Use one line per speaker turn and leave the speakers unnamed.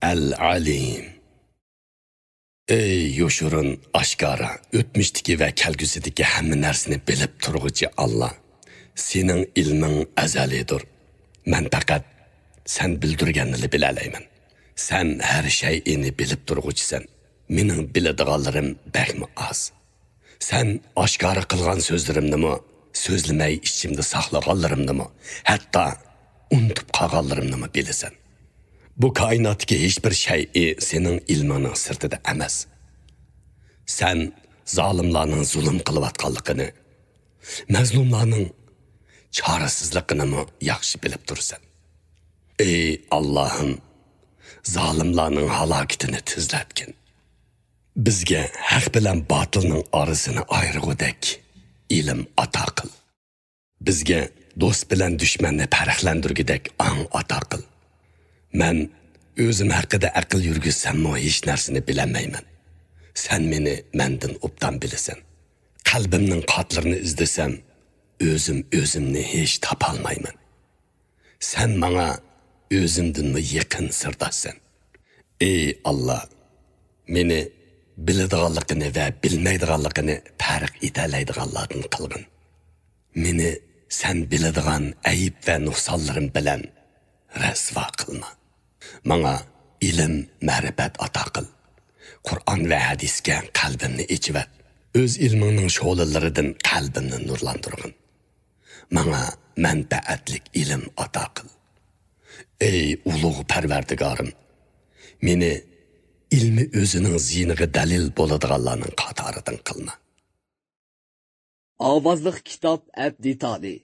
El-Alim. Ey yoşurun aşkara, ötmüştiki ve kelgüsidiki hamma narsani bilib turg'uchi Allah. Sening ilming azalidir. Men faqat sen bildirganini bilalayman. Sen her şeyini bilib turg'uchisan. Mening biladiganlarim bakmi az. Sen aşkara qilgan so'zlarimnimi, so'zlamay ichimda saqlaganlarimnimi, hatto unutib qolganlarimnimi bilasan. Bu kainatdagi hech bir şey sening ilmining sirtida emas. Sen zalimlarning zulm qilayotganligini, mazlumlarning chorasizligini yaxshi bilib tursan. Ey Allah'ım, zalimlarning halokatini tezlatgin. Bizga haq bilan botilning orasini ayirg'udek ilm ato qil. Bizga do'st bilan dushmanni farqlantirgudek ong ato qil. Men o'zim haqida aql yurgizsam hech narsani bilamayman. Sen meni mendan obdan bilasan. Qalbimning qotlarini izlasam, o'zimni hech topolmayman. Sen menga o'zimdan yaqin sirdoshsan. Ey Allah, meni biladiganligini va bilmaydiganligini farq etalaydiganlardan qilgin. Meni sen biladigan ayib va nuqsonlarim bilan rasvo qilma. Menga ilm, ma'rifat ato qil. Qur'on va hadisga qalbimni ichivat. O'z ilmingning sho'lalaridan qalbimni nurlantirgin. Menga manfaatlik ilm ato qil. Ey ulug' Parvardigorim, meni ilmi o'zining ziyniga dalil bo'ladiganlarning qatoridan qilma.
Ovozliq kitob abdi tali.